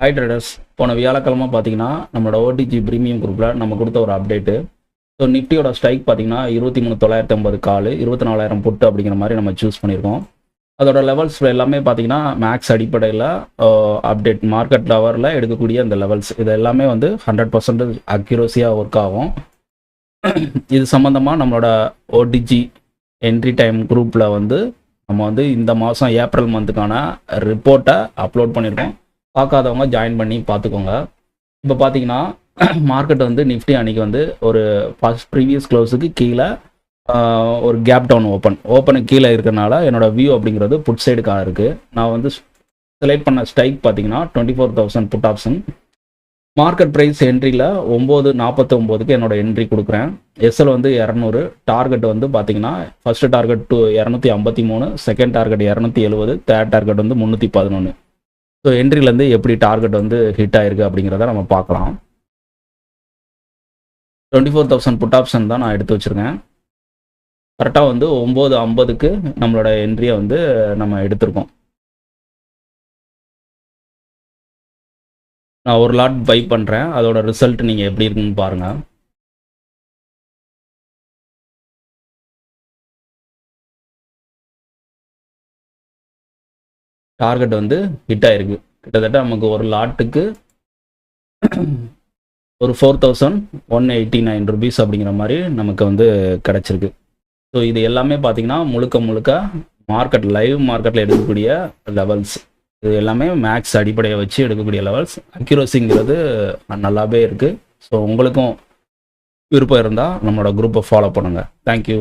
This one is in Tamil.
ஹாய் ட்ரேடர்ஸ், போன வியாழக்கிழமை பார்த்தீங்கன்னா நம்மளோட ஓடிஜி ப்ரீமியம் குரூப்பில் நம்ம கொடுத்த ஒரு அப்டேட்டு. ஸோ நிஃப்டியோட ஸ்ட்ரைக் பார்த்தீங்கன்னா 23,950 கால் 24,000 புட்டு அப்படிங்கிற மாதிரி நம்ம சூஸ் பண்ணியிருக்கோம். அதோட லெவல்ஸ் எல்லாமே பார்த்தீங்கன்னா மேக்ஸ் அடிப்படையில் அப்டேட் மார்க்கெட் லெவலில் எடுக்கக்கூடிய அந்த லெவல்ஸ் இது எல்லாமே வந்து 100% அக்யூரஸியாக ஒர்க் ஆகும். இது சம்மந்தமாக நம்மளோட ஓடிஜி என்ட்ரி டைம் குரூப்பில் வந்து நம்ம வந்து இந்த மாதம் ஏப்ரல் மந்த்துக்கான ரிப்போர்ட்டை அப்லோட் பண்ணியிருக்கோம். பார்க்காதவங்க ஜாயின் பண்ணி பார்த்துக்கோங்க. இப்போ பார்த்தீங்கன்னா மார்க்கெட் வந்து நிஃப்டி அன்றைக்கி வந்து ஒரு ப்ரீவியஸ் க்ளோஸுக்கு கீழே ஒரு கேப் டவுன் ஓப்பனுக்கு கீழே இருக்கிறனால என்னோட வியூ அப்படிங்கிறது புட் சைடுக்காக இருக்குது. நான் வந்து செலக்ட் பண்ண ஸ்ட்ரைக் பார்த்தீங்கன்னா 24,000 புட் ஆப்ஷன். மார்க்கெட் ப்ரைஸ் என்ட்ரியில் 9:49க்கு என்னோட என்ட்ரி கொடுக்குறேன். எஸ்எல் வந்து 200, டார்கெட் வந்து பார்த்தீங்கன்னா first target 253, second target 270, third target வந்து 311. ஸோ என்ட்ரிலேருந்து எப்படி டார்கெட் வந்து ஹிட் ஆயிருக்கு அப்படிங்கிறத நம்ம பார்க்கலாம். 24,000 புட் ஆப்ஷன் தான் நான் எடுத்து வச்சுருக்கேன். கரெக்டாக வந்து 9:50க்கு நம்மளோட என்ட்ரியை வந்து நம்ம எடுத்திருக்கோம். நான் ஒரு லாட் பை பண்ணுறேன். அதோட ரிசல்ட் நீங்கள் எப்படி இருக்குன்னு பாருங்கள். டார்கெட் வந்து ஹிட் ஆயிருக்கு. கிட்டத்தட்ட நமக்கு ஒரு லாட்டுக்கு ஒரு 4,189 ருபீஸ் அப்படிங்கிற மாதிரி நமக்கு வந்து கிடச்சிருக்கு. ஸோ இது எல்லாமே பார்த்தீங்கன்னா முழுக்க மார்க்கெட் லைவ் மார்க்கெட்டில் எடுக்கக்கூடிய லெவல்ஸ். இது எல்லாமே மேக்ஸ் அடிப்படையை வச்சு எடுக்கக்கூடிய லெவல்ஸ். அக்யூரஸிங்கிறது நல்லாவே இருக்குது. ஸோ உங்களுக்கும் விருப்பம் இருந்தால் நம்மளோட குரூப்பை ஃபாலோ பண்ணுங்கள். தேங்க்யூ.